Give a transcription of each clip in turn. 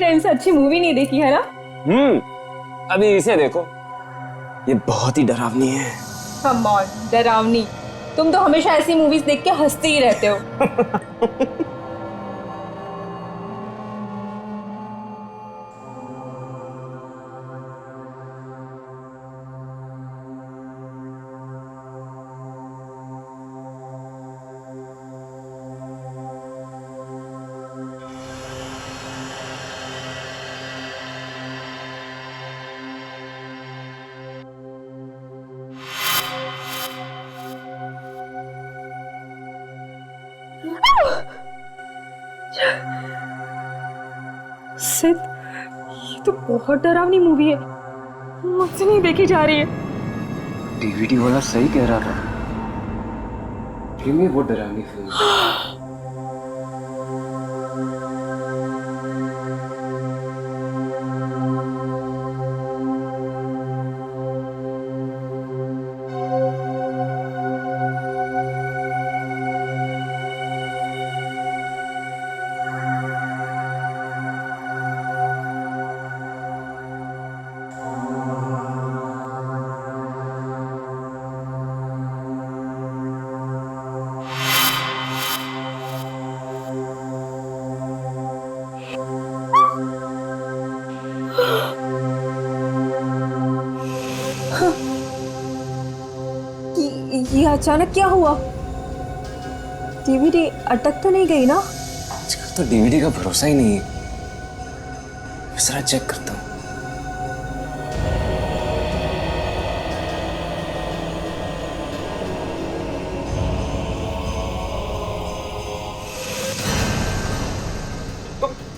Time से अच्छी movie नहीं देखी है ना? अभी इसे देखो, ये बहुत ही डरावनी है। कम ऑन, डरावनी? तुम तो हमेशा ऐसी मूवीज देख के हंसते ही रहते हो। सिद्ध, ये तो बहुत डरावनी मूवी है, मुझसे नहीं देखी जा रही है। डीवीडी वाला सही कह रहा था, वो डरावनी फिल्म। ये अचानक क्या हुआ? डीवीडी अटक तो नहीं गई ना? आजकल तो डीवीडी का भरोसा ही नहीं है। जरा चेक करता हूँ।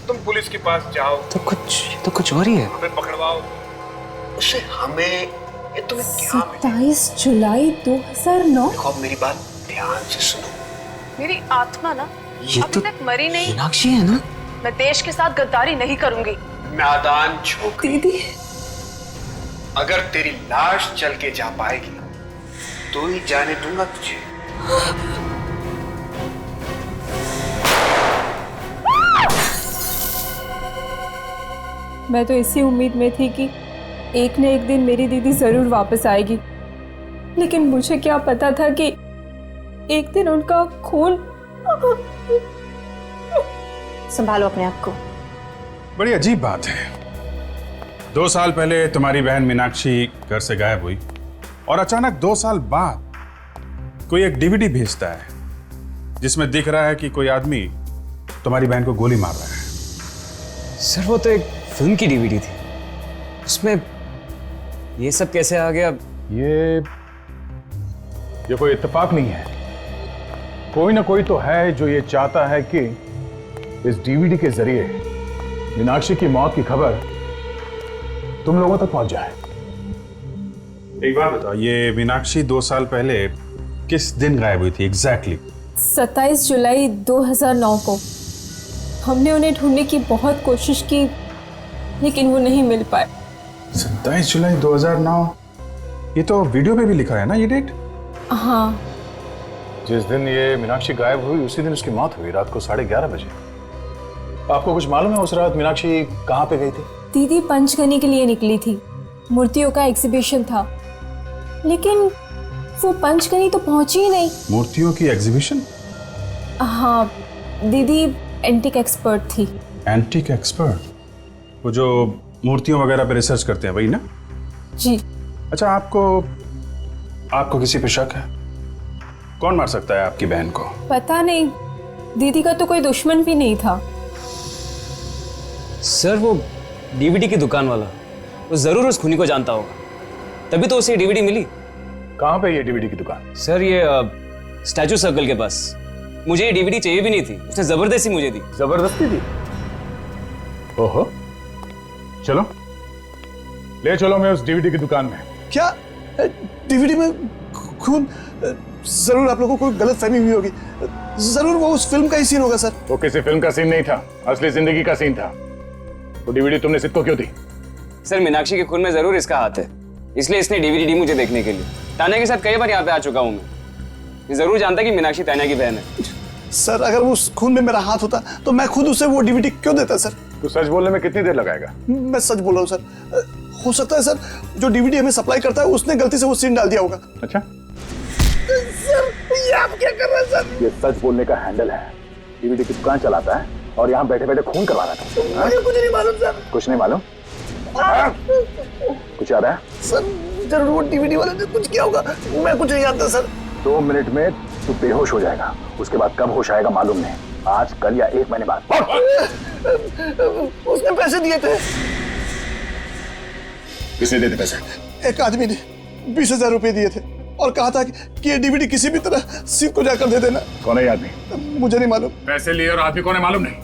तुम पुलिस के पास जाओ तो कुछ और ही है। हमें पकड़वाओ उसे, हमें ये तुम्हें क्या 27 जुलाई 2009। देखो, मेरी बात ध्यान से सुनो। मेरी आत्मा ना ये अभी तो तक मरी नहीं। मीनाक्षी है ना? मैं देश के साथ गद्दारी नहीं करूंगी। नादान छोकरी, दीदी, अगर तेरी लाश चल के जा पाएगी तो ही जाने दूंगा तुझे। मैं तो इसी उम्मीद में थी कि एक न एक दिन मेरी दीदी जरूर वापस आएगी, लेकिन मुझे क्या पता था कि एक दिन उनका खून। संभालो अपने आप को। बड़ी अजीब बात है, 2 साल पहले तुम्हारी बहन मीनाक्षी घर से गायब हुई और अचानक 2 साल बाद कोई एक डीवीडी भेजता है जिसमें दिख रहा है कि कोई आदमी तुम्हारी बहन को गोली मार रहा है। सर वो तो एक फिल्म की डीवीडी थी, उसमें ये सब कैसे आ गया? ये कोई इत्तेफाक नहीं है, कोई ना कोई तो है जो ये चाहता है कि इस डीवीडी के जरिए मीनाक्षी की मौत की खबर तुम लोगों तक पहुंच जाए। एक बात बताओ, ये मीनाक्षी 2 साल पहले किस दिन गायब हुई थी एग्जैक्टली? 27 जुलाई 2009 को। हमने उन्हें ढूंढने की बहुत कोशिश की, लेकिन वो नहीं मिल पाए। 27 जुलाई 2009, ये तो वीडियो पे भी लिखा है ना ये डेट? हाँ। जिस दिन ये मीनाक्षी गायब हुई उसी दिन उसकी मौत हुई, रात को 11:30 बजे। आपको कुछ मालूम है उस रात मीनाक्षी कहाँ पे गई थी? दीदी पंचगनी के लिए निकली थी, मूर्तियों का एग्जीबिशन था, लेकिन वो पंचगनी तो पहुंची ही नहीं। मूर्तियों की एग्जीबिशन? हाँ, दीदी एंटिक एक्सपर्ट थी। Antique expert? वो जो मूर्तियों वगैरह पे रिसर्च करते हैं, वही ना? जी। अच्छा, आपको किसी पे शक है? कौन मार सकता है आपकी बहन को? पता नहीं, दीदी का तो कोई दुश्मन भी नहीं था। सर वो डीवीडी की दुकान वाला, वो जरूर उस खूनी को जानता होगा, तभी तो उसे डीवीडी मिली। कहाँ पे ये डीवीडी की दुकान? सर ये स्टैचू सर्कल के पास। मुझे ये डीवीडी चाहिए भी नहीं थी, उसने जबरदस्ती मुझे दी। जबरदस्ती दी? ओहो, चलो ले चलो मैं उस डीवीडी की दुकान में। क्या डीवीडी में खून? जरूर आप लोगों को कोई गलतफहमी हुई होगी, जरूर वो उस फिल्म का ही सीन होगा सर। वो किसी फिल्म का सीन नहीं था, असली जिंदगी का सीन था। तो डीवीडी तुमने सिद्ध को क्यों दी? सर मीनाक्षी के खून में जरूर इसका हाथ है, इसलिए इसने डीवीडी दी मुझे देखने के लिए। तान्या के साथ कई बार यहाँ पे आ चुका हूँ मैं, ये जरूर जानता कि मीनाक्षी तान्या की बहन है। सर अगर वो उस खून में मेरा हाथ होता तो मैं खुद उसे वो डीवीडी क्यों देता सर? तो सच बोलने में कितनी देर लगाएगा? मैं सच बोल रहा हूँ सर। हो सकता है सर जो डीवीडी हमें सप्लाई करता है उसने गलती से वो सीन डाल दिया होगा। अच्छा, सर ये आप क्या कर रहे हैं सर? ये सच बोलने का हैंडल है। डीवीडी की दुकान चलाता है और यहाँ बैठे बैठे खून करवा रहा था। मुझे कुछ नहीं मालूम सर। कुछ नहीं मालूम? कुछ याद है? सर जरूर वो डीवीडी वाले ने कुछ किया होगा, मैं कुछ नहीं जानता सर। 2 मिनट में तू बेहोश हो जाएगा, उसके बाद कब होश आएगा मालूम नहीं, आज, कल या 1 महीने बाद। उसने पैसे दिए थे। किसने दिए थे पैसे? एक आदमी ने 20,000 रुपए दिए थे और कहा था कि ये डीवीडी किसी भी तरह सिंह को जाकर दे देना। कौन है ये आदमी? मुझे नहीं मालूम। पैसे लिए और आदमी कौन है मालूम नहीं?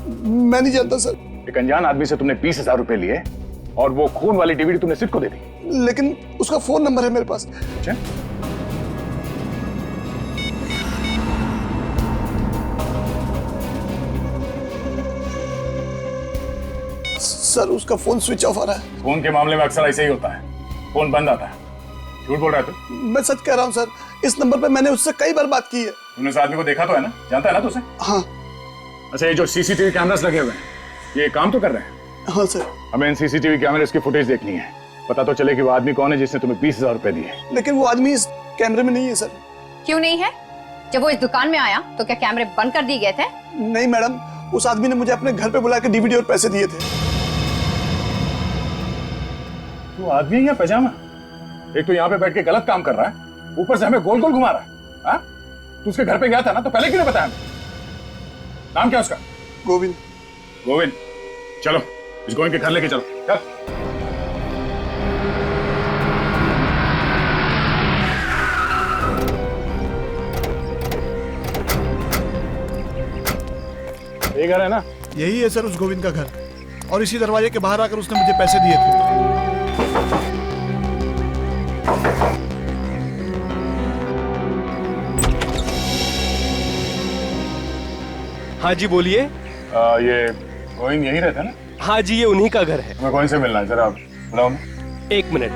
मैं नहीं जानता सर। एक अनजान आदमी से तुमने 20,000 रुपए लिए और वो खून वाली डीवीडी तुमने सिर्फ को दे दी। लेकिन उसका फोन नंबर है मेरे पास। अच्छा, सर उसका फोन स्विच ऑफ आ रहा है। फोन के मामले में अक्सर ऐसे ही होता है, फोन बंद आता है। झूठ बोल रहा है तू? मैं सच कह रहा हूँ सर, इस नंबर पे मैंने उससे कई बार बात की है। तुमने उस आदमी को देखा तो है ना? जानता है ना तू उसे? हाँ अच्छा, ये जो सीसीटीवी कैमरास लगे हुए हैं, ये काम तो कर रहे हैं? हाँ सर। हमें इन सीसीटीवी कैमरे की फुटेज देखनी है, पता तो चले कि वो आदमी कौन है जिसने तुम्हें 20,000 रुपए दिए। लेकिन वो आदमी इस कैमरे में नहीं है सर। क्यों नहीं है? जब वो इस दुकान में आया तो क्या कैमरे बंद कर दिए गए थे? नहीं मैडम, उस आदमी ने मुझे अपने घर पे बुला के डीवीडी और पैसे दिए थे। तू आदमी है या पैजामा? एक तो यहाँ पे बैठ के गलत काम कर रहा है, ऊपर से हमें गोल गोल घुमा रहा है। हाँ? तू उसके घर पे गया था ना, तो पहले क्यों नहीं बताया हमें? नाम क्या उसका? गोविंद। गोविंद, चलो इस गोविंद के घर लेके चलो। चल। ये घर है ना? यही है सर उस गोविंद का घर, और इसी दरवाजे के बाहर आकर उसने मुझे पैसे दिए थे। हाँ जी बोलिए। ये गोविंद यही रहता है ना? हाँ जी, ये उन्हीं का घर है। मैं गोविंद से मिलना है, जरा बुलाओ। 1 मिनट।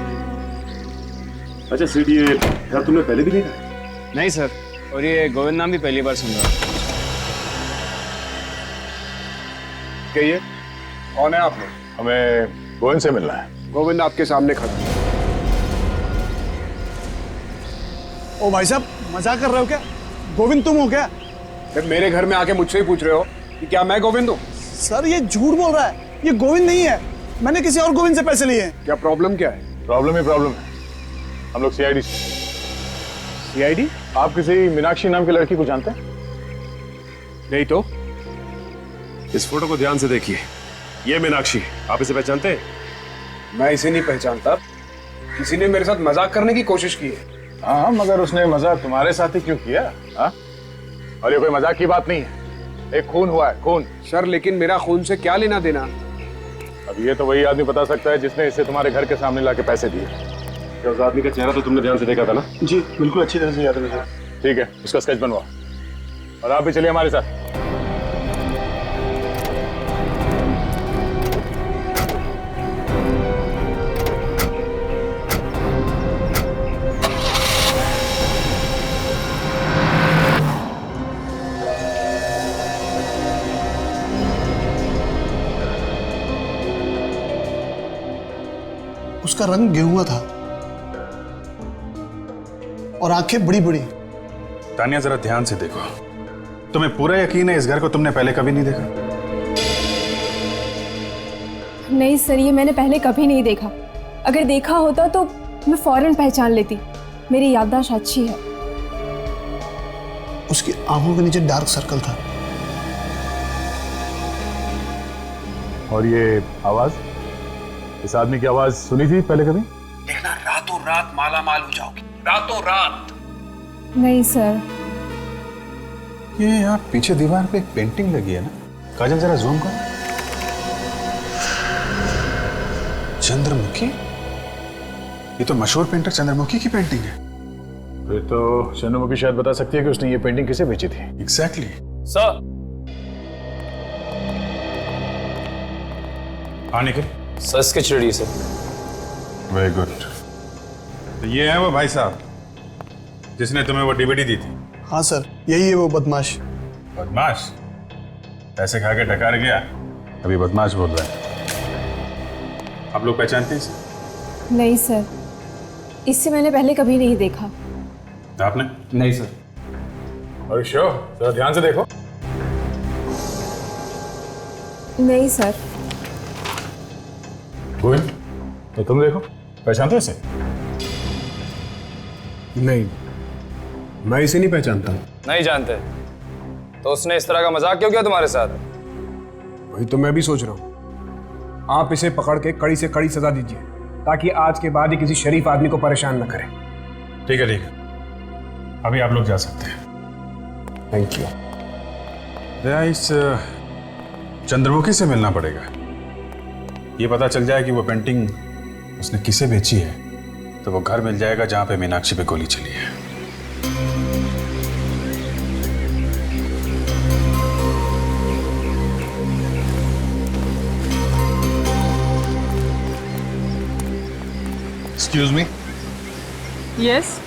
अच्छा सीट, ये घर तुमने पहले भी देखा है? नहीं सर, और ये गोविंद नाम भी पहली बार सुन रहा हूँ। कहिए, कौन है आप लोग? हमें गोविंद से मिलना है। गोविंद आपके सामने खड़ा। ओ भाई साहब, मजाक कर रहे हो क्या? गोविंद तुम हो क्या? फिर मेरे घर में आके मुझसे ही पूछ रहे हो कि क्या मैं गोविंद हूँ? सर ये झूठ बोल रहा है, ये गोविंद नहीं है। मैंने किसी और गोविंद से पैसे लिए हैं। क्या प्रॉब्लम क्या है? प्रॉब्लम ही प्रॉब्लम है। हम लोग सीआईडी। सीआईडी? आप किसी मीनाक्षी नाम की लड़की को जानते हैं? नहीं तो। इस फोटो को ध्यान से देखिए, ये मीनाक्षी, आप इसे पहचानते हैं? मैं इसे नहीं पहचानता। किसी ने मेरे साथ मजाक करने की कोशिश की है। हाँ, मगर उसने मजाक तुम्हारे साथ ही क्यों किया? हाँ? और ये कोई मजाक की बात नहीं है, एक खून हुआ है, खून। सर लेकिन मेरा खून से क्या लेना देना? अब ये तो वही आदमी बता सकता है जिसने इसे तुम्हारे घर के सामने लाके पैसे दिए। क्या उस आदमी का चेहरा तो तुमने ध्यान से देखा था ना? जी बिल्कुल, अच्छी तरह से याद है मुझे। ठीक है, उसका स्केच बनवाओ और आप भी चलिए हमारे साथ। उसका रंग गेहुआ था और आंखें बड़ी बड़ी। तानिया जरा ध्यान से देखो, तुम्हें पूरा यकीन है इस घर को तुमने पहले कभी नहीं देखा? नहीं सर, ये मैंने पहले कभी नहीं देखा। अगर देखा होता तो मैं फौरन पहचान लेती। मेरी याददाश्त अच्छी है। उसकी आंखों के नीचे डार्क सर्कल था। और ये आवाज, इस आदमी की आवाज सुनी थी पहले कभी? देखना रातों रात माला माल हो जाओगी, रातों रात। नहीं सर। ये यहाँ पीछे दीवार पे एक पेंटिंग लगी है ना? काजल जरा जूम करो। चंद्रमुखी? ये तो मशहूर पेंटर चंद्रमुखी की पेंटिंग है। फिर तो चंद्रमुखी शायद बता सकती है कि उसने ये पेंटिंग किसे बेची थी। एग्जैक्टली। सर। हाँ Nikhil, sir sketch ready sir. Very good. तो ये है वो भाई साहब जिसने तुम्हें वो डीवीडी दी थी? हाँ सर, यही है वो बदमाश। बदमाश? पैसे खा के डकार गया अभी बदमाश बोल रहे हैं। आप लोग पहचानते हैं इसे? नहीं सर, इससे मैंने पहले कभी नहीं देखा। आपने? नहीं सर। और श्योर? जरा ध्यान से देखो। नहीं सर। गोविंद, तो तुम देखो, पहचानते हो इसे? नहीं, मैं इसे नहीं पहचानता। नहीं जानते तो उसने इस तरह का मजाक क्यों किया तुम्हारे साथ? वही तो मैं भी सोच रहा हूँ। आप इसे पकड़ के कड़ी से कड़ी सजा दीजिए ताकि आज के बाद ये किसी शरीफ आदमी को परेशान न करे। ठीक है ठीक है, अभी आप लोग जा सकते हैं। Thank you. दया, इस चंद्रमुखी से मिलना पड़ेगा। ये पता चल जाए कि वो पेंटिंग उसने किसे बेची है तो वो घर मिल जाएगा जहां पे मीनाक्षी पे गोली चली है। एक्सक्यूज मी, यस,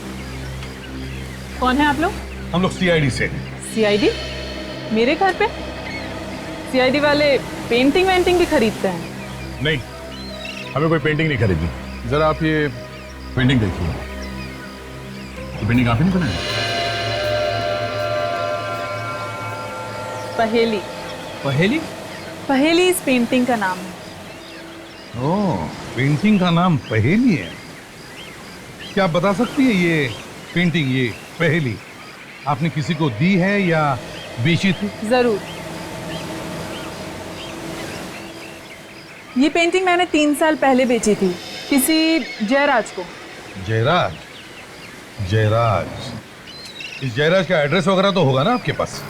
कौन है आप लोग? हम लोग सीआईडी से। सीआईडी? मेरे घर पे? सीआईडी वाले पेंटिंग वेंटिंग भी खरीदते हैं? नहीं, हमें कोई पेंटिंग नहीं खरीदनी। जरा आप ये पेंटिंग देखिए। ये पेंटिंग आपने नहीं बनाई? पहेली। पहेली? पहेली इस पेंटिंग का नाम है। ओह, पेंटिंग का नाम पहेली है। क्या आप बता सकती है ये पेंटिंग, ये पहेली आपने किसी को दी है या बेची थी? जरूर। ये पेंटिंग मैंने 3 साल पहले बेची थी किसी जयराज को। जयराज? जयराज, इस जयराज का एड्रेस वगैरह तो होगा ना आपके पास?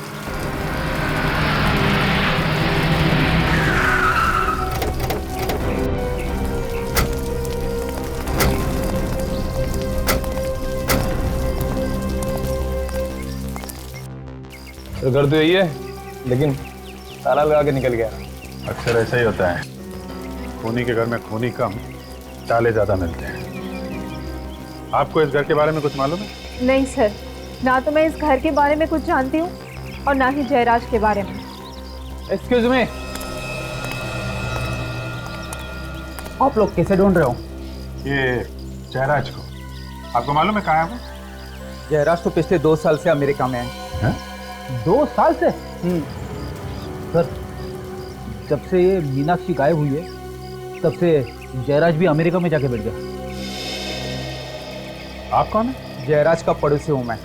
तो घर तो यही है, लेकिन ताला लगा के निकल गया। अक्सर ऐसा ही होता है, खूनी के घर में खूनी कम, ताले ज्यादा मिलते हैं। आपको इस घर के बारे में कुछ मालूम है? नहीं सर, ना तो मैं इस घर के बारे में कुछ जानती हूँ और ना ही जयराज के बारे में। एक्सक्यूज मी, आप लोग कैसे ढूंढ रहे हो? ये जयराज को आपको मालूम है कहाँ है वो? जयराज तो पिछले 2 साल से अमेरिका में है। 2 साल से? सर, जब से ये मीनाक्षी गायब हुई है तब से जयराज भी अमेरिका में जाके बैठ गया। आप कौन है? जयराज का पड़ोसी हूँ मैं,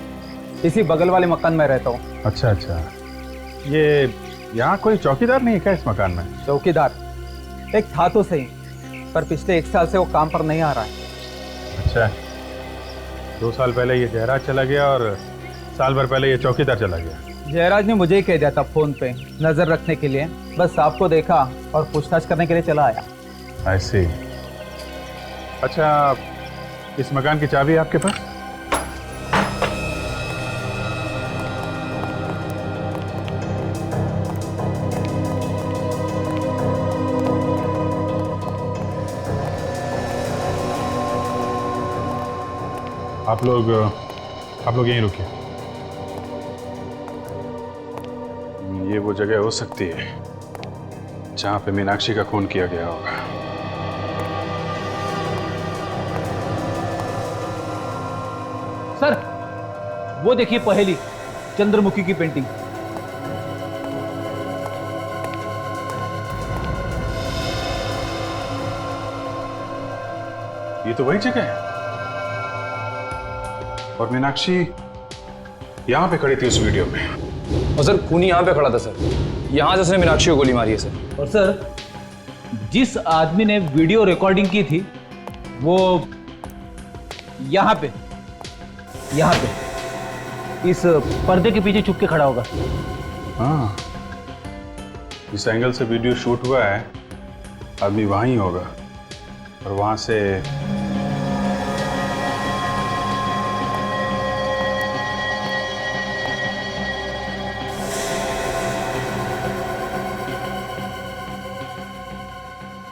इसी बगल वाले मकान में रहता हूँ। अच्छा अच्छा, ये यहाँ कोई चौकीदार नहीं है क्या इस मकान में? चौकीदार एक था तो सही, पर पिछले 1 साल से वो काम पर नहीं आ रहा है। अच्छा, 2 साल पहले ये जयराज चला गया और साल भर पहले ये चौकीदार चला गया। जयराज ने मुझे ही कह दिया था फोन पे नजर रखने के लिए, बस आपको देखा और पूछताछ करने के लिए चला आया। ऐसे। अच्छा, इस मकान की चाबी है आपके पास? आप लोग यहीं रुकिए। ये वो जगह हो सकती है जहां पे मीनाक्षी का खून किया गया होगा। सर, वो देखिए पहेली, चंद्रमुखी की पेंटिंग। ये तो वही जगह है। और मीनाक्षी यहां पे खड़ी थी उस वीडियो में। और सर, खूनी यहाँ पे खड़ा था सर, यहाँ से उसने मीनाक्षी को गोली मारी है सर। और सर, जिस आदमी ने वीडियो रिकॉर्डिंग की थी वो यहाँ पे इस पर्दे के पीछे छुप के खड़ा होगा। हाँ, इस एंगल से वीडियो शूट हुआ है, आदमी वहां ही होगा और वहां से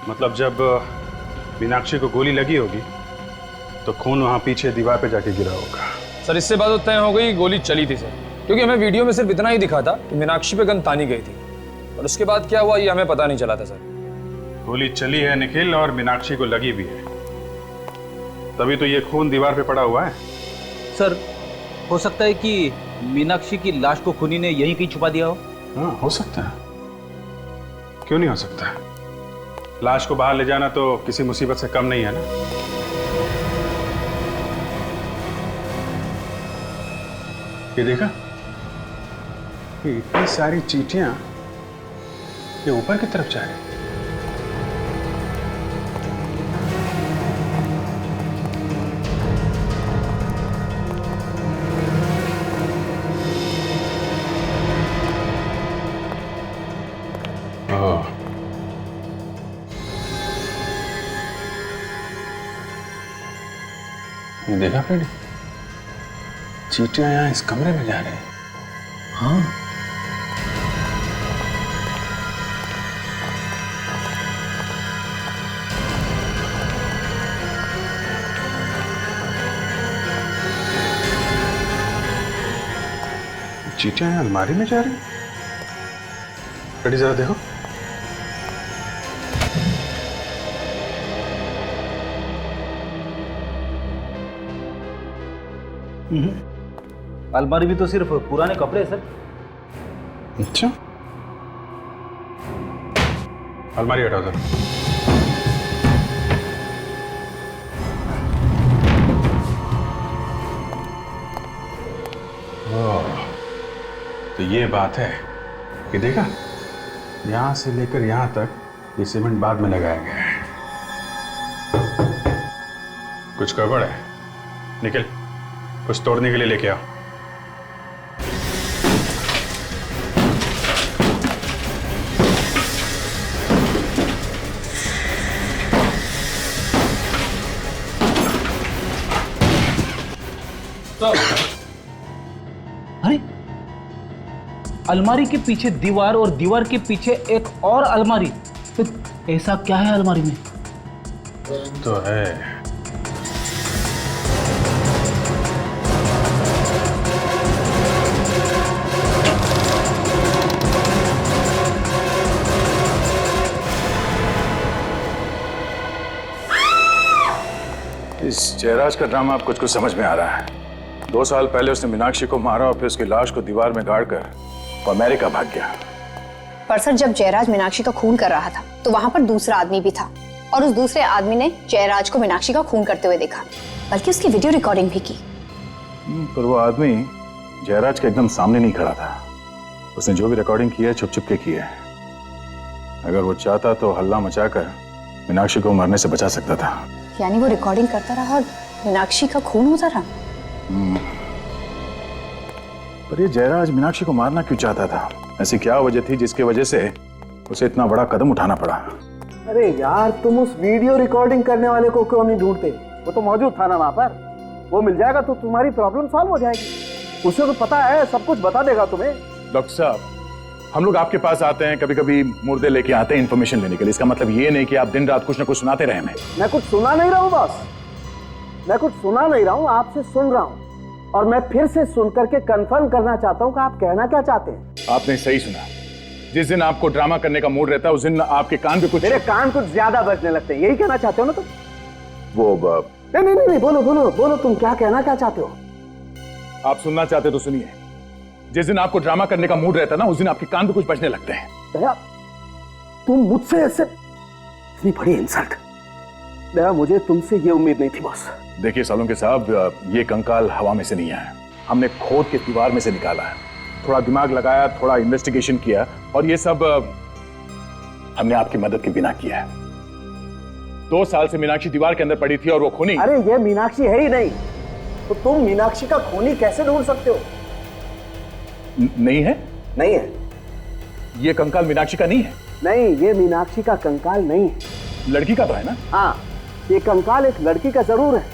मतलब जब मीनाक्षी को गोली लगी होगी तो खून वहां पीछे दीवार पे जाके गिरा होगा। सर, इससे बात तय हो गई गोली चली थी सर, क्योंकि हमें वीडियो में सिर्फ इतना ही दिखा था कि मीनाक्षी पे गन तानी गई थी। और उसके बाद क्या हुआ ये हमें पता नहीं चला था सर। गोली चली है निखिल और मीनाक्षी को लगी भी है, तभी तो ये खून दीवार पे पड़ा हुआ है। सर हो सकता है कि मीनाक्षी की लाश को खूनी ने यहीं कहीं छुपा दिया हो। हाँ हो सकता है, क्यों नहीं हो सकता। लाश को बाहर ले जाना तो किसी मुसीबत से कम नहीं है ना। ये देखा, ये इतनी सारी चींटियां ये ऊपर की तरफ जा रही। ये देखा फ्रेंड, चींटियां यहाँ इस कमरे में जा रहे हैं। हाँ चींटियां यहाँ अलमारी में जा रही हैं। फ्रेडी जरा देखो। अलमारी भी तो सिर्फ पुराने कपड़े हैं सर। अच्छा, अलमारी हटाओ सर। तो ये बात है कि देखा, यहां से लेकर यहां तक ये सीमेंट बाद में लगाया गया है। कुछ गड़बड़ है निखिल, कुछ तोड़ने के लिए लेके आओ। अरे अलमारी के पीछे दीवार और दीवार के पीछे एक और अलमारी, तो ऐसा क्या है अलमारी में? तो है इस जयराज का ड्रामा अब कुछ कुछ समझ में आ रहा है। 2 साल पहले उसने मीनाक्षी को मारा और फिर उसकी लाश को दीवार में गाड़कर वो अमेरिका भाग गया। पर सर जब जयराज मीनाक्षी का खून कर रहा था तो वहां पर दूसरा आदमी भी था और उस दूसरे आदमी ने जयराज को मीनाक्षी का खून करते हुए देखा, बल्कि उसकी वीडियो रिकॉर्डिंग भी की। पर वो आदमी जयराज के एकदम सामने नहीं खड़ा था। उसने जो भी रिकॉर्डिंग की है छुप छुप के की है। अगर वो चाहता तो हल्ला मचाकर मीनाक्षी को मरने से बचा सकता था। यानी वो रिकॉर्डिंग करता रहा और मीनाक्षी का खून होता रहा। पर ये जयराज मीनाक्षी को मारना क्यों चाहता था? ऐसी क्या वजह थी जिसकी वजह से उसे इतना बड़ा कदम उठाना पड़ा? अरे यार, तुम उस वीडियो रिकॉर्डिंग करने वाले को क्यों नहीं ढूंढते? वो तो मौजूद था ना वहां पर। वो मिल जाएगा तो तुम्हारी प्रॉब्लम सॉल्व हो जाएगी। उसे तो पता है, सब कुछ बता देगा तुम्हें। डॉक्टर साहब, हम लोग आपके पास आते हैं, कभी कभी मुर्दे लेके आते हैं इन्फॉर्मेशन लेने के लिए। इसका मतलब ये नहीं कि आप दिन रात कुछ ना कुछ सुनाते रहे हमें। मैं कुछ सुना नहीं रहा हूँ बॉस, मैं कुछ सुना नहीं रहा हूँ, आपसे सुन रहा हूँ। और मैं फिर से सुन करके कंफर्म करना चाहता हूँ कि आप कहना क्या चाहते हैं। आपने सही सुना। जिस दिन आपको ड्रामा करने का मूड रहता है उस दिन आपके कान पे कुछ, मेरे कान कुछ ज्यादा बजने लगते हैं। यही कहना चाहते हो ना तुम? वो नहीं, बोलो बोलो बोलो, तुम क्या कहना क्या चाहते हो? आप सुनना चाहते तो सुनिए। जिस दिन आपको ड्रामा करने का मूड रहता है ना, उस दिन आपके कान पे कुछ बजने लगते हैं। दया, तुम मुझसे ऐसे इतनी बड़ी इंसल्ट। दया, मुझे तुमसे ये उम्मीद नहीं थी बॉस। देखिए सालुंके साहब, ये कंकाल हवा में से नहीं आया। हमने खोद के दीवार में से निकाला है। थोड़ा दिमाग लगाया, थोड़ा इन्वेस्टिगेशन किया और ये सब हमने आपकी मदद के बिना किया है। 2 साल से मीनाक्षी दीवार के अंदर पड़ी थी और वो खूनी। अरे ये मीनाक्षी है ही नहीं, तो तुम मीनाक्षी का खूनी कैसे ढूंढ सकते हो? नहीं है? नहीं है। ये कंकाल मीनाक्षी का नहीं है? नहीं, ये मीनाक्षी का कंकाल नहीं है। लड़की का तो है ना? हाँ, ये कंकाल एक लड़की का जरूर है,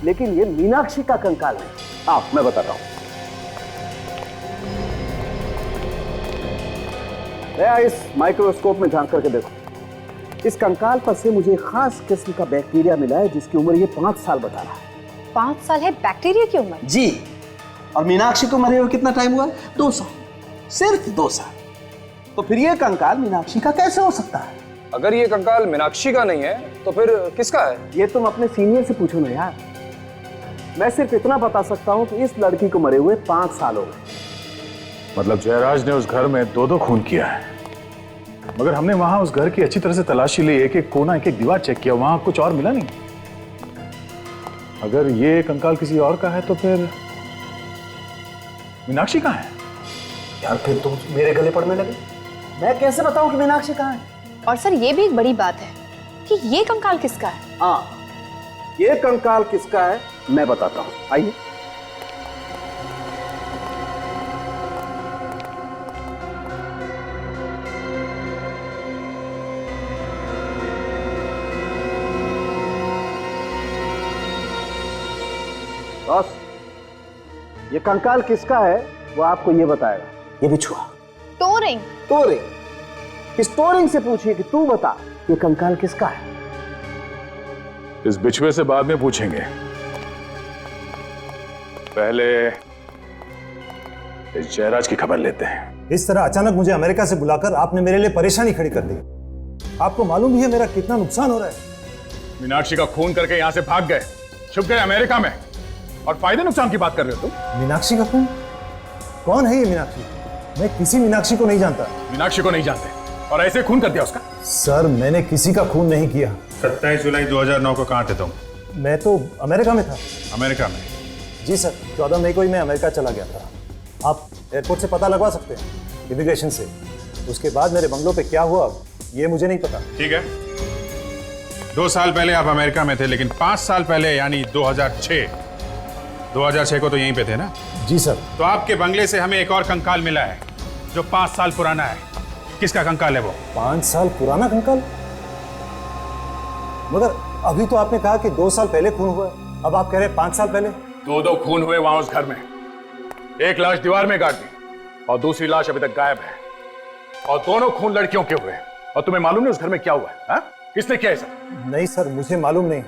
लेकिन ये मीनाक्षी का कंकाल नहीं। आओ मैं बताता हूं। इस माइक्रोस्कोप में झांक करके देखो। इस कंकाल पर से मुझे खास किस्म का बैक्टीरिया मिला है जिसकी उम्र ये 5 साल बता रहा है। 5 साल है बैक्टीरिया की उम्र? जी। और मीनाक्षी को मरे हुए कितना टाइम हुआ? 2 साल, सिर्फ 2 साल। तो फिर ये कंकाल मीनाक्षी का कैसे हो सकता है? अगर ये कंकाल मीनाक्षी का नहीं है तो फिर किसका है? ये तुम अपने सीनियर से पूछो ना यार। मैं सिर्फ इतना बता सकता हूँ कि इस लड़की को मरे हुए 5 साल हो गए। मतलब जयराज ने उस घर में 2-2 खून किया है, मगर हमने वहां उस घर की अच्छी तरह से तलाशी ली, एक एक कोना एक एक दीवार चेक किया, वहां कुछ और मिला नहीं। अगर ये कंकाल किसी और का है तो फिर मीनाक्षी कहाँ है? यार फिर तुम मेरे गले पड़ने लगे। मैं कैसे बताऊं कि मीनाक्षी कहाँ है? और सर ये भी एक बड़ी बात है कि ये कंकाल किसका है। हाँ, ये कंकाल किसका है मैं बताता हूँ, आइए। बॉस, ये कंकाल किसका है वो आपको ये बताएगा। ये बिछुआ टोरिंग। टोरिंग, इस टोरिंग से पूछिए कि तू बता ये कंकाल किसका है। इस बिछुए से बाद में पूछेंगे, पहले इस जयराज की खबर लेते हैं। इस तरह अचानक मुझे अमेरिका से बुलाकर आपने मेरे लिए परेशानी खड़ी कर दी। आपको मालूम ही है मेरा कितना नुकसान हो रहा है। मीनाक्षी का खून करके यहां से भाग गए, छुप गए अमेरिका में, और फायदे नुकसान की बात कर रहे हो तुम। मीनाक्षी का खून? कौन है ये मीनाक्षी? मैं किसी मीनाक्षी को नहीं जानता। मीनाक्षी को नहीं जानते और ऐसे खून कर दिया उसका? सर मैंने किसी का खून नहीं किया। 27 जुलाई 2009 को कहाँ थे तुम? मैं तो अमेरिका में था। अमेरिका में? जी सर, 14 मई को ही मैं अमेरिका चला गया था। आप एयरपोर्ट से पता लगवा सकते हैं, इमिग्रेशन से। उसके बाद मेरे बंगलों पे क्या हुआ ये मुझे नहीं पता। ठीक है, 2 साल पहले आप अमेरिका में थे, लेकिन 5 साल पहले यानी 2006 को तो यहीं पे थे ना? जी सर। तो आपके बंगले से हमें एक और कंकाल मिला है जो 5 साल पुराना है। किसका कंकाल है वो? 5 साल पुराना कंकाल? मगर अभी तो आपने कहा कि 2 साल पहले खून हुआ है, अब आप कह रहे हैं 5 साल पहले। 2 खून हुए वहां उस घर में। एक लाश दीवार में गाड़ दी और दूसरी लाश अभी तक गायब है, और दोनों खून लड़कियों के हुए। और तुम्हें मालूम नहीं उस घर में क्या हुआ है? हा? किसने किया ऐसा? नहीं सर, मुझे मालूम नहीं।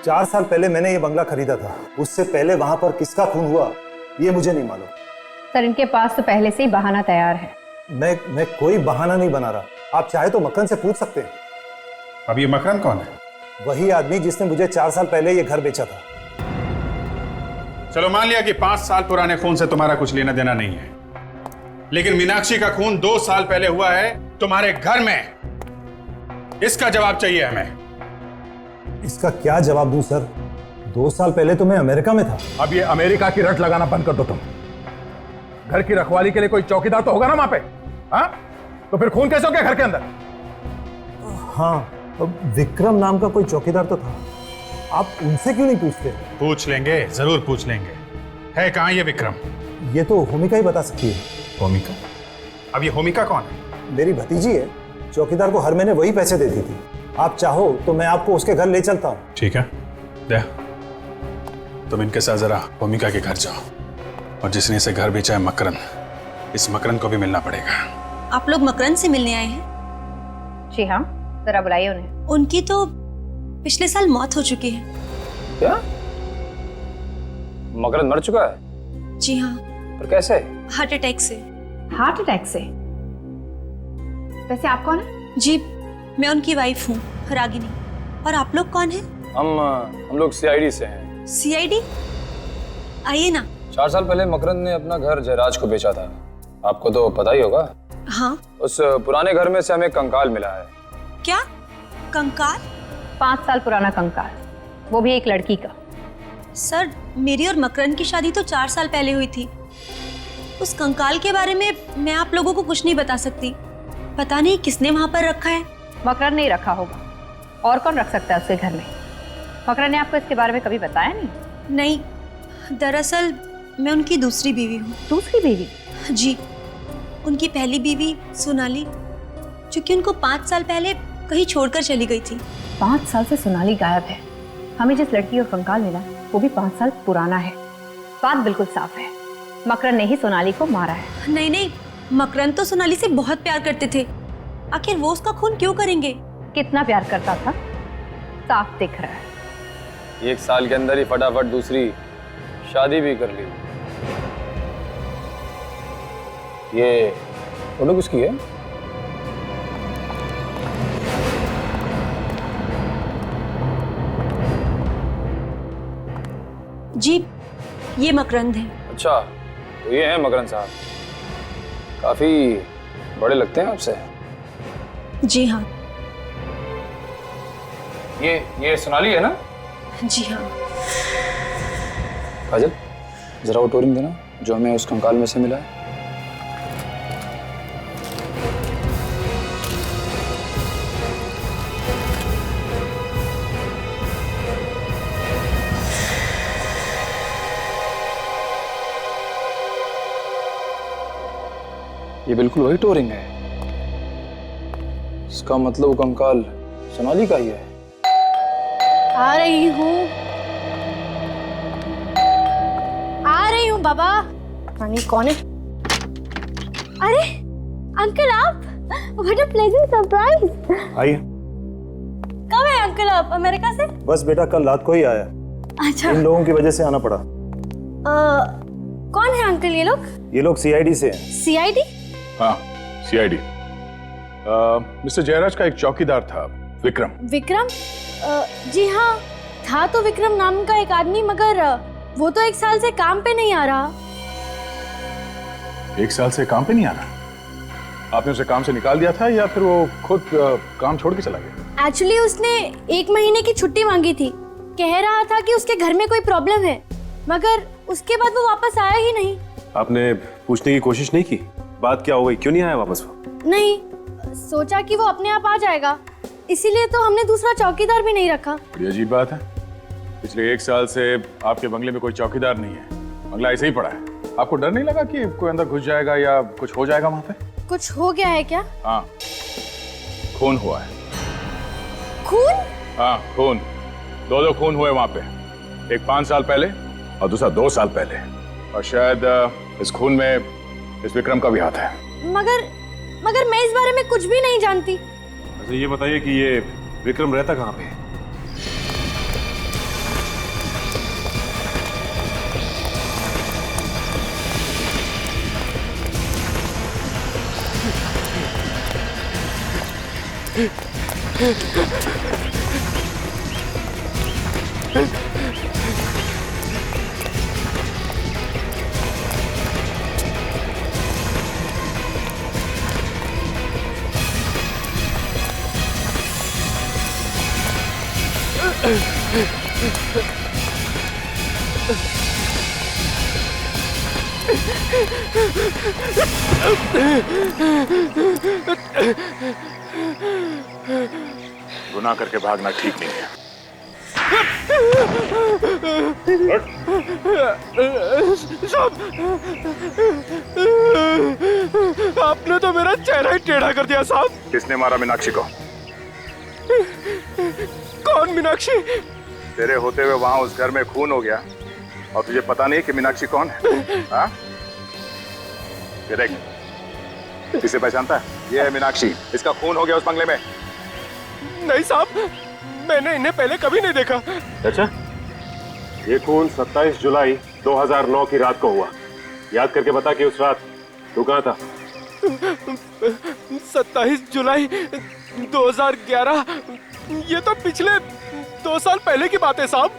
4 साल पहले मैंने ये बंगला खरीदा था, उससे पहले वहां पर किसका खून हुआ ये मुझे नहीं मालूम। सर इनके पास तो पहले से ही बहाना तैयार है। मैं कोई बहाना नहीं बना रहा। आप चाहे तो मकरन से पूछ सकते हैं। अब ये मकरन कौन है? वही आदमी जिसने मुझे 4 साल पहले ये घर बेचा था। चलो मान लिया कि 5 साल पुराने खून से तुम्हारा कुछ लेना देना नहीं है, लेकिन मीनाक्षी का खून 2 साल पहले हुआ है तुम्हारे घर में। इसका जवाब चाहिए हमें। इसका क्या जवाब दूं सर? 2 साल पहले तो मैं अमेरिका में था। अब ये अमेरिका की रट लगाना बंद कर दो तुम। घर की रखवाली के लिए कोई चौकीदार तो होगा ना वहां पे? हाँ? तो फिर खून कैसे हो गया घर के अंदर? हाँ, विक्रम नाम का कोई चौकीदार तो था। आप उनसे क्यों नहीं पूछते? पूछ लेंगे, जरूर पूछ लेंगे। है कहाँ ये विक्रम? ये तो होमिका ही बता सकती है। होमिका? अब ये होमिका कौन है? मेरी भतीजी है। चौकीदार को हर महीने वही पैसे देती थी। आप चाहो तो मैं आपको उसके घर ले चलता हूँ। ठीक है, दे। तुम इनके साथ जरा होमिका के घर जाओ, और जिसने इसे घर बेचा है मकरन, इस मकरन को भी मिलना पड़ेगा। आप लोग मकरन से मिलने आए हैं? जी हाँ, जरा बुलाइए उन्हें। उनकी तो पिछले साल मौत हो चुकी है। क्या? मकरन मर चुका है? जी हाँ। पर कैसे? हार्ट अटैक से। हार्ट अटैक से? वैसे आप कौन है? जी, मैं उनकी वाइफ हूँ, रागिनी। और आप लोग कौन हैं? हम लोग सीआईडी से हैं। सीआईडी? आइए ना। 4 साल पहले मकरन ने अपना घर जयराज को बेचा था, आपको तो पता ही होगा। हाँ। उस पुराने घर में से हमें कंकाल मिला है। क्या कंकाल? 5 साल पुराना कंकाल, वो भी एक लड़की का। सर, मेरी और मकरन की शादी तो 4 साल पहले हुई थी। उस कंकाल के बारे में मैं आप लोगों को कुछ नहीं बता सकती। पता नहीं किसने वहां पर रखा है। मकरन नहीं रखा होगा, और कौन रख सकता है उसके घर में? मकरन ने आपको इसके बारे में कभी बताया नहीं? नहीं, दरअसल मैं उनकी दूसरी बीवी हूँ। दूसरी बीवी? जी, उनकी पहली बीवी सोनाली, जो कि उनको 5 साल पहले कहीं छोड़कर चली गई थी। 5 साल से सोनाली गायब है। हमें जिस लड़की का कंकाल मिला वो भी 5 साल पुराना है। बात बिल्कुल साफ है, मकरन ने ही सोनाली को मारा है। नहीं नहीं, मकरन तो सोनाली से बहुत प्यार करते थे। आखिर वो उसका खून क्यों करेंगे? कितना प्यार करता था साफ दिख रहा है। 1 साल के अंदर ही फटाफट दूसरी शादी भी कर ली। ये फोटो किसकी है? जी, ये मकरंद है। अच्छा, तो ये है मकरंद साहब, काफी बड़े लगते हैं आपसे। जी हाँ। ये सोनाली है ना? जी हाँ। काजल, जरा वो टोरिंग देना जो हमें उस कंकाल में से मिला है। ये बिल्कुल वही टोरिंग है। इसका मतलब वो कंकाल सोनाली का ही है। आ रही हूँ बाबा। रानी कौन है? अरे अंकल आप, व्हाट अ प्लेजेंट सरप्राइज। आइए। कब है अंकल आप अमेरिका से? बस बेटा कल रात को ही आया। अच्छा। इन लोगों की वजह से आना पड़ा। कौन है अंकल ये लोग? ये लोग सीआईडी से हैं। सीआईडी? हाँ, सीआईडी। मिस्टर जयराज का एक चौकीदार था, विक्रम। विक्रम? जी हाँ, था तो विक्रम नाम का एक आदमी, मगर वो तो 1 साल से काम पे नहीं आ रहा। 1 साल से काम पे नहीं आ रहा? आपने उसे काम से निकाल दिया था या फिर वो खुद काम छोड़ के चला गया? एक्चुअली उसने 1 महीने की छुट्टी मांगी थी। कह रहा था कि उसके घर में कोई प्रॉब्लम है, मगर उसके बाद वो वापस आया ही नहीं। आपने पूछने की कोशिश नहीं की बात क्या हो गई, क्यों नहीं आया वापस वो? नहीं, सोचा कि वो अपने आप आ जाएगा, इसीलिए तो हमने दूसरा चौकीदार भी नहीं रखा। बड़ी अजीब बात है। पिछले 1 साल से आपके बंगले में कोई चौकीदार नहीं है, बंगला ऐसे ही पड़ा है। आपको डर नहीं लगा कि कोई अंदर घुस जाएगा या कुछ हो जाएगा वहां पे? कुछ हो गया है क्या? हाँ, खून हुआ है। खून? हाँ, खून। 2 खून हुए वहां पे, एक 5 साल पहले और दूसरा 2 साल पहले। और शायद इस खून में इस विक्रम का भी हाथ है। मगर मैं इस बारे में कुछ भी नहीं जानती। अच्छा ये बताइए कि ये विक्रम रहता कहाँ पे है? गुनाह करके भागना ठीक नहीं है। आपने तो मेरा चेहरा ही टेढ़ा कर दिया साहब। किसने मारा मीनाक्षी को? कौन मीनाक्षी? तेरे होते हुए वहां उस घर में खून हो गया और तुझे पता नहीं कि मीनाक्षी कौन है? हाँ? ये देख, किसे पहचानता है? ये है मीनाक्षी, इसका खून हो गया उस बंगले में। नहीं साहब, मैंने इन्हें पहले कभी नहीं देखा। अच्छा, ये खून 27 जुलाई 2009 की रात को हुआ। याद करके बता कि उस रात तू कहाँ था? 27 जुलाई 2011, ये तो पिछले 2 साल पहले की बात है साहब।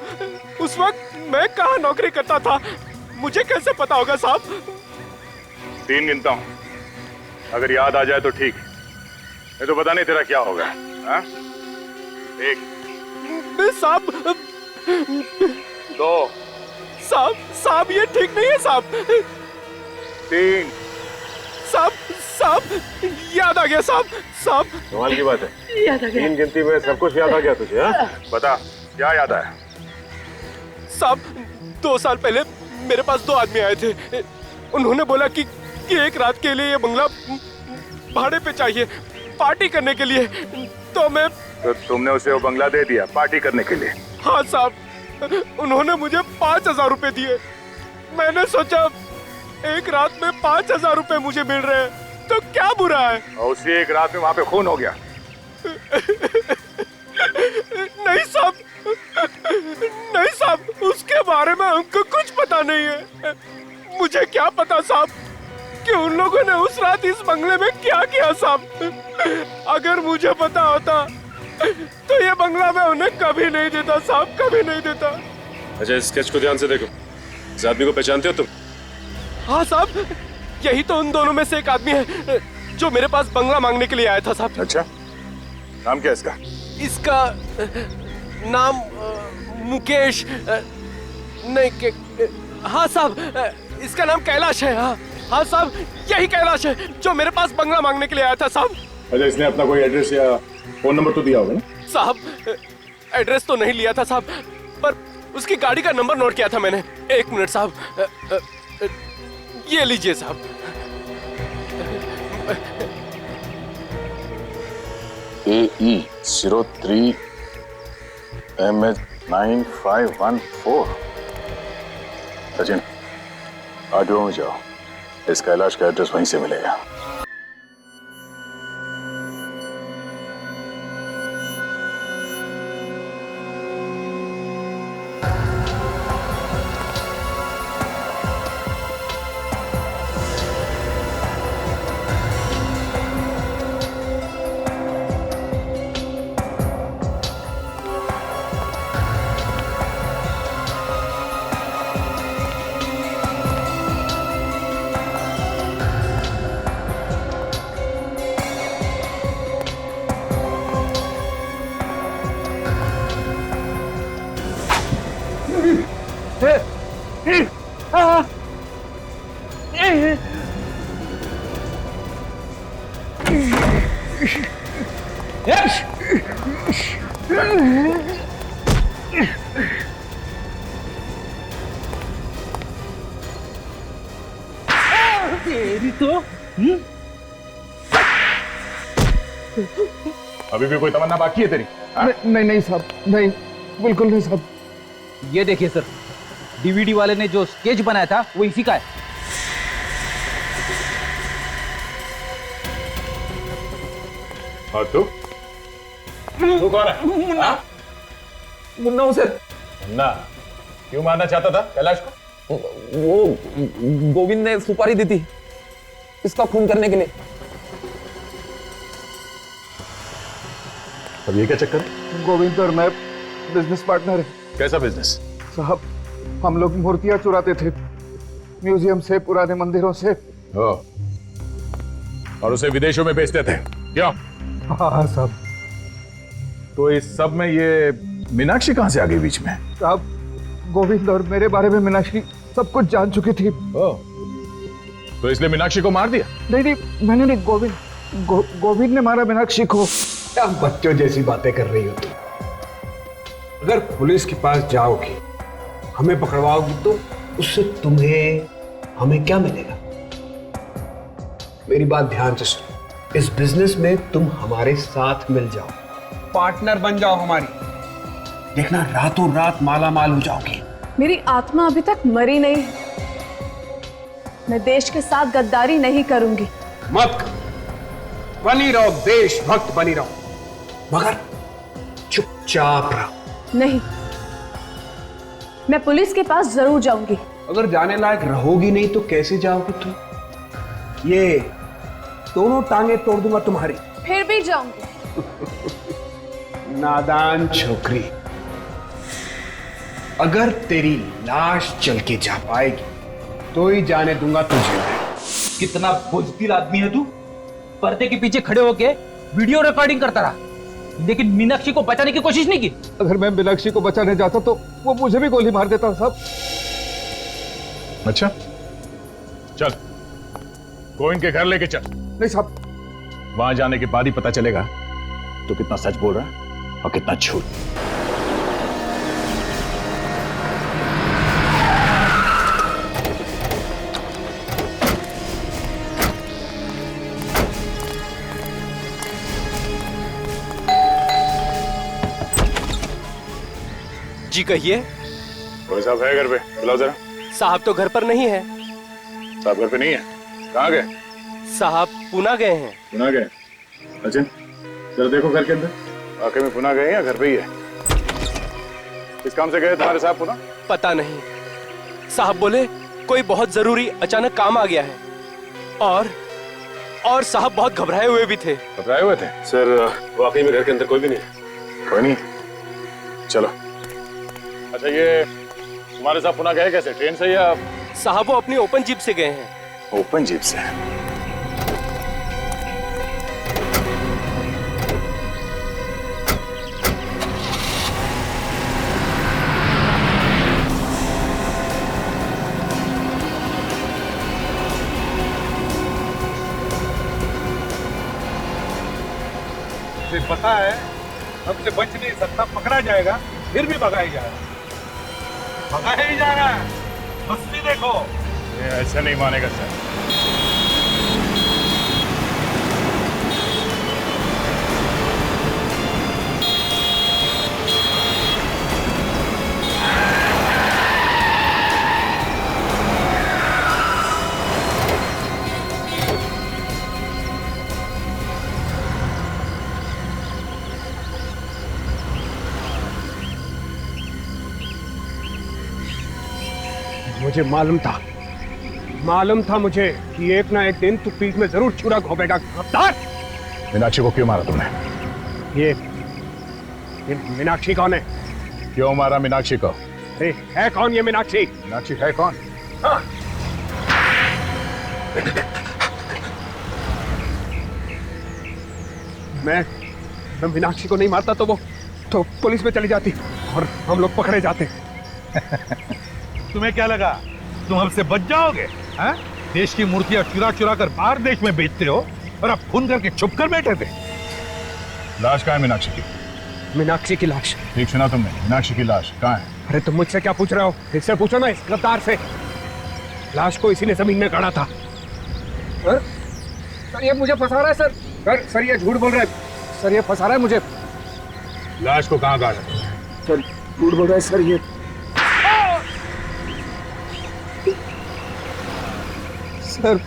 उस वक्त मैं कहाँ नौकरी करता था, मुझे कैसे पता होगा साहब? 3 गिनता हूँ, अगर याद आ जाए तो ठीक, नहीं तो पता नहीं तेरा क्या होगा। हाँ? 1 साहब, 2 साहब ये ठीक नहीं है साहब। 3 साहब याद आ गया साहब। कमाल की बात है, 3 गिनती में सब कुछ याद आ गया तुझे? हाँ? बता क्या याद आया? साहब 2 साल पहले मेरे पास 2 आदमी आए थे। उन्होंने बोला कि एक रात के लिए ये बंगला भाड़े पे चाहिए, पार्टी करने के लिए। तो तुमने उसे वो बंगला दे दिया पार्टी करने के लिए? हाँ साहब, उन्होंने मुझे 5000 रुपए दिए। मैंने सोचा एक रात में 5000 रुपए मुझे मिल रहे हैं तो क्या बुरा है। और उसी एक रात में वहां पे खून हो गया? नहीं साहब, उसके बारे में हमको कुछ पता नहीं है। मुझे क्या पता साहब कि उन लोगों ने उस रात इस बंगले में क्या किया साहब। अगर मुझे पता होता तो ये बंगला मैं उन्हें कभी नहीं देता साहब, कभी नहीं देता। अच्छा, इस स्केच को ध्यान से देखो। इस आदमी को पहचानते हो तुम? हाँ साहब, यही तो उन दोनों में से एक आदमी है जो मेरे पास बंगला मांगने के लिए आया था साहब। अच्छा, नाम क्या है इसका? इसका नाम मुकेश नहीं, हाँ साहब, इसका नाम कैलाश है। हाँ हाँ साहब, यही कैलाश है जो मेरे पास बंगला मांगने के लिए आया था साहब। अच्छा, इसने अपना कोई एड्रेस या फोन नंबर तो दिया होगा ना? साहब, एड्रेस तो नहीं लिया था साहब, पर उसकी गाड़ी का नंबर नोट किया था मैंने। एक मिनट साहब, ये लीजिए साहब। AE 03 MH 9514। सचिन, आरटीओ में जाओ, इस कैलाश का एड्रेस वहीं से मिलेगा। तेरी तो अभी भी कोई तमन्ना बाकी है तेरी? नहीं नहीं साहब, नहीं, बिल्कुल नहीं साहब। ये देखिए सर, डीवीडी वाले ने जो स्केच बनाया था वो इसी का है। और तू कौन है? मुन्ना हूं सर। मुन्ना? क्यों मारना चाहता था कैलाश को? वो गोविंद ने सुपारी दी थी इसका खून करने के लिए। अब ये क्या चक्कर है? गोविंद और मैं बिजनेस पार्टनर है। कैसा बिजनेस? साहब, हम लोग मूर्तियां चुराते थे म्यूजियम से, पुराने मंदिरों से। और उसे विदेशों में बेचते थे, क्यों? हाँ साहब। तो इस सब में ये मीनाक्षी कहां से आ गई बीच में? साहब, गोविंद और मेरे बारे में मीनाक्षी सब कुछ जान चुकी थी। तो इसलिए मीनाक्षी को मार दिया? नहीं नहीं, मैंने नहीं, गोविंद ने मारा मीनाक्षी को। क्या बच्चों जैसी बातें कर रही हो तुम? अगर पुलिस के पास जाओगी, हमें पकड़वाओगी, तो उससे तुम्हें हमें क्या मिलेगा? मेरी बात ध्यान से सुनो। इस बिजनेस में तुम हमारे साथ मिल जाओ, पार्टनर बन जाओ हमारी, देखना रातों रात माला माल हो जाओगी। मेरी आत्मा अभी तक मरी नहीं। मैं देश के साथ गद्दारी नहीं करूंगी। मत करो, बनी रहो, देशभक्त बनी रहो, मगर चुपचाप रहो। नहीं, मैं पुलिस के पास जरूर जाऊंगी। अगर जाने लायक रहोगी नहीं तो कैसे जाओगी तुम? ये दोनों टांगे तोड़ दूंगा तुम्हारी। फिर भी जाऊंगी। नादान छोकरी, अगर तेरी लाश चल के जा पाएगी तो ही जाने दूंगा तुझे। कितना बुज़दिल आदमी है तू। पर्दे के पीछे खड़े होके वीडियो रिकॉर्डिंग करता रहा, लेकिन मीनाक्षी को बचाने की कोशिश नहीं की। अगर मैं मीनाक्षी को बचाने जाता तो वो मुझे भी गोली मार देता साहब। अच्छा, चल गोविंद के घर लेके चल। नहीं साहब, वहां जाने के बाद ही पता चलेगा तो कितना सच बोल रहा है और कितना झूठ। जी कहिए। कोई साहब है घर पे? बुलाओ जरा। साहब तो घर पर नहीं है। साहब घर पे नहीं है? कहाँ गए? साहब पुणे गए हैं। पुणे गए? अच्छा, जरा देखो घर के अंदर, वाकई में पुणे गए या घर पे ही है? किस काम से गए तुम्हारे साहब पुणे? पता नहीं, साहब बोले कोई बहुत जरूरी अचानक काम आ गया है, और साहब बहुत घबराए हुए भी थे। घबराए हुए थे? सर, वाकई में घर के अंदर कोई भी नहीं है। कोई नहीं, चलो। अच्छा, ये तुम्हारे साथ पुणे गए कैसे, ट्रेन से या? साहब वो अपनी ओपन जीप से गए हैं। ओपन जीप से? पता है हमसे बच नहीं सकता, पकड़ा जाएगा फिर भी भगाया जाएगा, भगाया ही जा रहा है। मस्ती देखो। ये ऐसा नहीं मानेगा सर। मुझे मालूम था मुझे कि एक ना एक दिन तू पीठ में जरूर छुरा घोंपेगा। गद्दार! मीनाक्षी को क्यों मारा तुमने? ये मीनाक्षी कौन है? क्यों मारा मीनाक्षी को? है कौन ये मीनाक्षी? मीनाक्षी है कौन? हाँ। मैं मीनाक्षी को नहीं मारता तो पुलिस में चली जाती और हम लोग पकड़े जाते। तुम्हें क्या लगा तुम हमसे बच जाओगे? हाँ? देश की मूर्तियां चुरा चुरा कर बाहर देश में बेचते हो और अब खून करके छुप कर बैठे थे। लाश कहाँ है मीनाक्षी की? मीनाक्षी की लाश? ठीक सुना तुमने, मीनाक्षी की लाश कहाँ है? अरे तुम मुझसे क्या पूछ रहे हो? इससे पूछो ना, इस गद्दार से। लाश को इसी ने जमीन में गाड़ा था। सर ये मुझे फंसा रहा है सर। सर ये झूठ बोल रहा है। सर ये फंसा रहा है मुझे। लाश को कहाँ गाड़ा? सर झूठ बोल रहा है सर ये। सर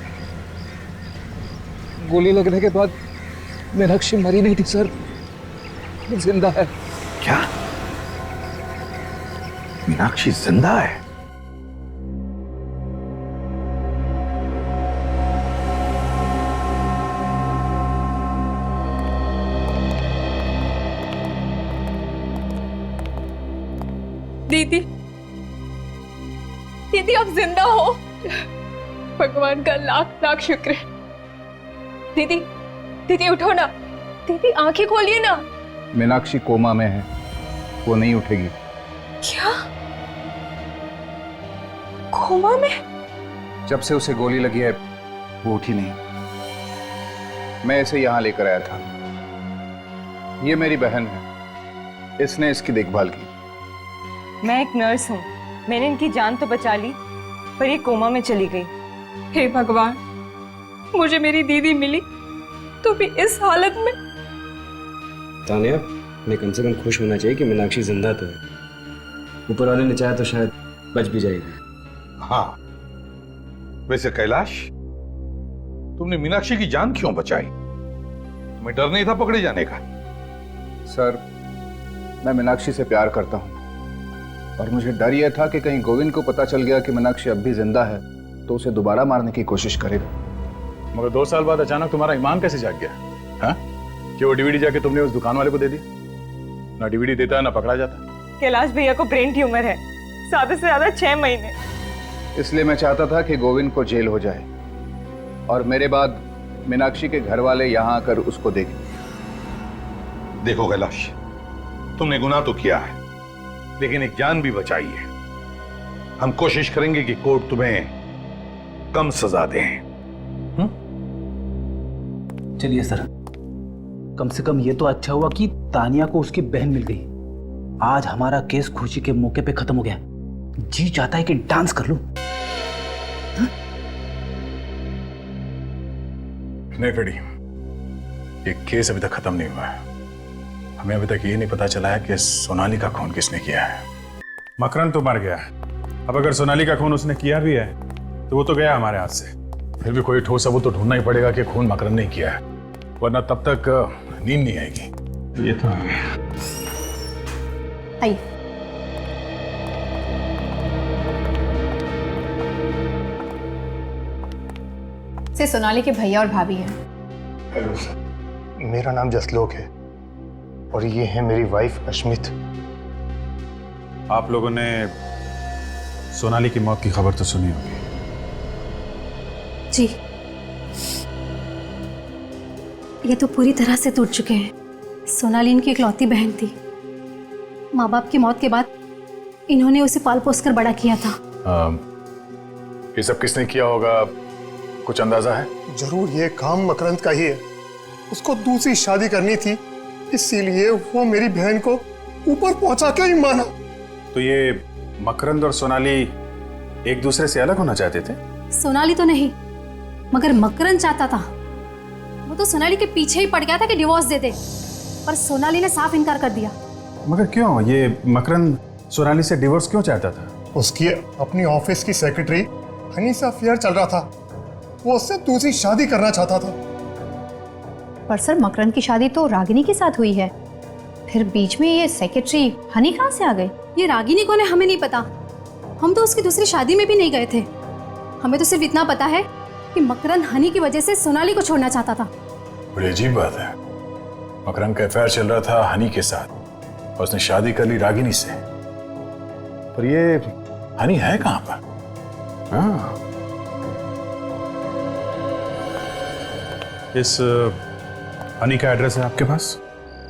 गोली लगने के बाद मीनाक्षी मरी नहीं थी सर, जिंदा है। क्या? मीनाक्षी जिंदा है? दीदी, दीदी आप जिंदा हो, भगवान का लाख लाख शुक्र है। दीदी, दीदी उठो ना, दीदी आंखें खोलिए ना। मीनाक्षी कोमा में है, वो नहीं उठेगी। क्या? कोमा में? जब से उसे गोली लगी है वो उठी नहीं। मैं इसे यहाँ लेकर आया था। ये मेरी बहन है, इसने इसकी देखभाल की। मैं एक नर्स हूँ, मैंने इनकी जान तो बचा ली, पर ये कोमा में चली गई। हे भगवान, मुझे मेरी दीदी मिली तो भी इस हालत में। तानिया, मैं कम से कम खुश होना चाहिए कि मीनाक्षी जिंदा तो है। ऊपर वाले ने चाहा तो शायद बच भी जाएगी। हाँ, वैसे कैलाश, तुमने मीनाक्षी की जान क्यों बचाई? तुम्हें डर नहीं था पकड़े जाने का? सर, मैं मीनाक्षी से प्यार करता हूँ और मुझे डर यह था कि कहीं गोविंद को पता चल गया कि मीनाक्षी अब भी जिंदा है तो उसे दोबारा मारने की कोशिश करेगा। मगर 2 साल बाद अचानक तुम्हारा ईमान कैसे जाग गया? हाँ? कि वो डीवीडी जाके तुमने उस दुकान वाले को दे दी? ना डीवीडी देता है ना पकड़ा जाता। कैलाश भैया को ब्रेन ट्यूमर है, ज्यादा से ज्यादा 6 महीने। इसलिए मैं चाहता था कि गोविंद को जेल हो जाए और मेरे बाद मीनाक्षी के घर वाले यहाँ आकर उसको देखें। देखो कैलाश, तुमने गुनाह तो किया है, लेकिन एक जान भी बचाई है। हम कोशिश करेंगे कि कोर्ट तुम्हें कम सजा दे। चलिए सर, कम से कम ये तो अच्छा हुआ कि तानिया को उसकी बहन मिल गई। आज हमारा केस खुशी के मौके पे खत्म हो गया। जी चाहता है कि डांस कर लूं। नहीं फेडी, ये केस अभी तक खत्म नहीं हुआ है। हमें अभी तक ये नहीं पता चला है कि सोनाली का खून किसने किया है। मकरन तो मर गया, अब अगर सोनाली का खून उसने किया भी है तो वो तो गया हमारे हाथ से। फिर भी कोई ठोस सबूत तो ढूंढना ही पड़ेगा कि खून मकरन ने किया है, वरना तब तक नींद नहीं आएगी। ये तो आइए। से सोनाली के भैया और भाभी हैं। हेलो सर, मेरा नाम जसलोक है और ये है मेरी वाइफ अश्मित। आप लोगों ने सोनाली की मौत की खबर तो सुनी होगी। जी, ये तो पूरी तरह से टूट चुके हैं। सोनाली इनकी इकलौती बहन थी। माँ बाप की मौत के बाद इन्होंने उसे पाल पोस कर बड़ा किया था। ये सब किसने किया होगा, कुछ अंदाजा है? जरूर ये काम मकरंद का ही है। उसको दूसरी शादी करनी थी, इसीलिए वो मेरी बहन को ऊपर पहुंचा के ही माना। तो ये मकरंद और सोनाली एक दूसरे से अलग होना चाहते थे? सोनाली तो नहीं, मगर मकरंद चाहता था। वो तो सोनाली के पीछे ही पड़ गया था कि डिवोर्स दे दे, पर सोनाली ने साफ इनकार कर दिया। मगर क्यों? ये मकरंद सोनाली से डिवोर्स क्यों चाहता था? उसकी अपनी ऑफिस की सेक्रेटरी हनी से अफेयर चल रहा था, वो उससे दूसरी शादी करना चाहता था। पर सर, मकरंद की शादी तो रागिनी के साथ हुई है, फिर बीच में ये सेक्रेटरी हनी कहाँ से आ गई? ये रागिनी कौन है हमें नहीं पता। हम तो उसकी दूसरी शादी में भी नहीं गए थे। हमें तो सिर्फ इतना पता है कि मकरंद हनी की वजह से सोनाली को छोड़ना चाहता था। बड़ी अजीब बात है, मकरंद का अफेयर चल रहा था हनी के साथ और उसने शादी कर ली रागिनी से। पर ये हनी है कहां पर? हाँ, इस हनी का एड्रेस है आपके पास?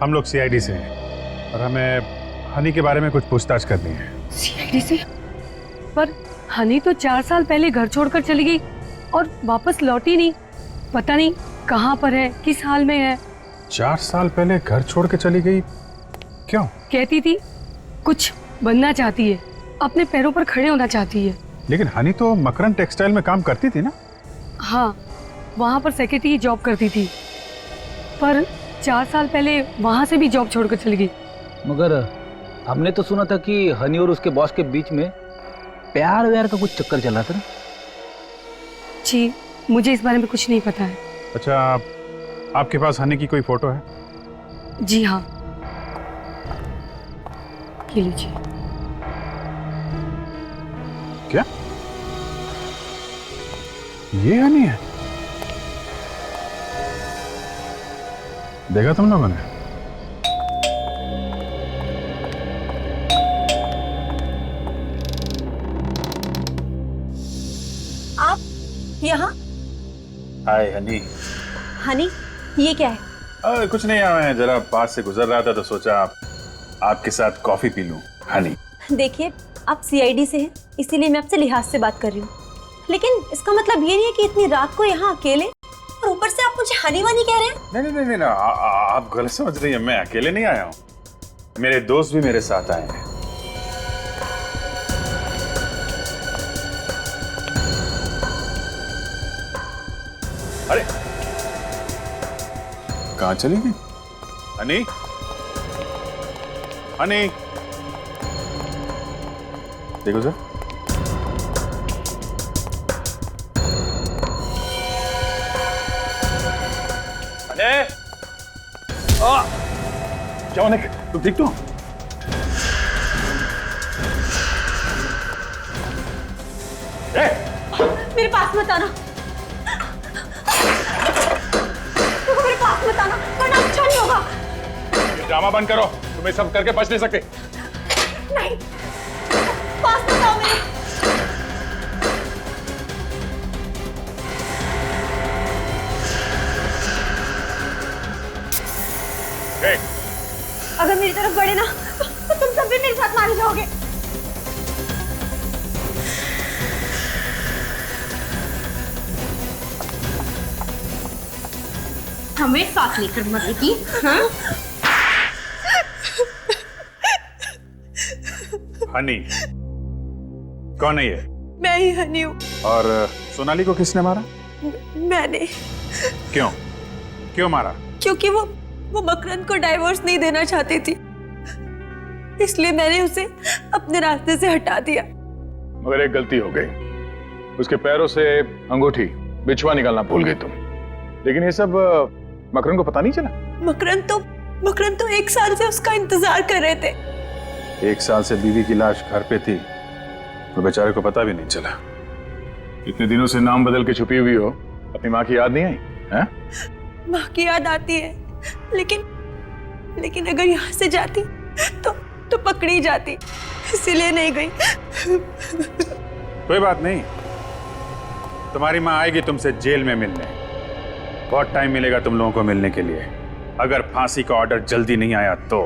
हम लोग सीआईडी से हैं और हमें हनी के बारे में कुछ पूछताछ करनी है। सीआईडी से? पर हनी तो 4 साल पहले घर छोड़कर चली गई और वापस लौटी नहीं। पता नहीं कहाँ पर है, किस हाल में है। 4 साल पहले घर छोड़ के चली गई? क्यों? कहती थी कुछ बनना चाहती है, अपने पैरों पर खड़े होना चाहती है। लेकिन हनी तो मकरंद टेक्सटाइल में काम करती थी ना? हाँ, वहाँ पर सेक्रेटरी जॉब करती थी, पर 4 साल पहले वहाँ से भी जॉब छोड़कर चली गई। मगर हमने तो सुना था कि हनी और उसके बॉस के बीच में प्यार व्यार का कुछ चक्कर चला था ना? जी, मुझे इस बारे में कुछ नहीं पता है। अच्छा, आपके पास हनी की कोई फोटो है? जी हाँ, ये लीजिए। क्या ये हनी है? देखा तुम लोगों ने? आप यहाँ? हाय हनी। हनी, ये क्या है? कुछ नहीं, मैं जरा पास से गुजर रहा था तो सोचा आपके साथ कॉफी पी लूं। हनी, देखिए, आप सीआईडी से हैं, इसीलिए मैं आपसे लिहाज से बात कर रही हूँ, लेकिन इसका मतलब ये नहीं है कि इतनी रात को यहाँ अकेले, और ऊपर से आप मुझे हनी वानी कह रहे हैं। नहीं, आप गलत समझ रही हैं। मैं अकेले नहीं आया हूँ, मेरे दोस्त भी मेरे साथ आए हैं। अरे कहाँ चली गई हनी? हनी, देखो सर। क्या होने? तुम ठीक तो? मेरे पास मत आना, मेरे पास मत आना, वरना अच्छा नहीं होगा। ये ड्रामा बंद करो, तुम्हें सब करके बच नहीं सकते। नहीं, पास मत आओ मेरे। अगर मेरी तरफ बढ़े ना तो तुम सब भी मेरे साथ मारे जाओगे। हमें साथ लेकर मरेगी? हाँ? हनी कौन है ये? मैं ही हनी हूँ। और सोनाली को किसने मारा? मैंने। क्यों? क्यों मारा? क्योंकि वो मकरंद को डाइवोर्स नहीं देना चाहती थी, इसलिए मैंने उसे अपने रास्ते से हटा दिया। मगर एक गलती हो गई, उसके पैरों से अंगूठी बिछुआ निकालना भूल गई तुम। लेकिन ये सब मकरंद को पता नहीं चला? मकरंद तो 1 साल से उसका इंतजार कर रहे थे। 1 साल से बीवी की लाश घर पे थी, तो बेचारे को पता भी नहीं चला। इतने दिनों से नाम बदल के छुपी हुई हो, अपनी माँ की याद नहीं आई? हैं? माँ की याद आती है, लेकिन अगर यहाँ से जाती तो पकड़ी जाती, इसीलिए नहीं गई। कोई बात नहीं, तुम्हारी माँ आएगी तुमसे जेल में मिलने। बहुत टाइम मिलेगा तुम लोगों को मिलने के लिए, अगर फांसी का ऑर्डर जल्दी नहीं आया तो।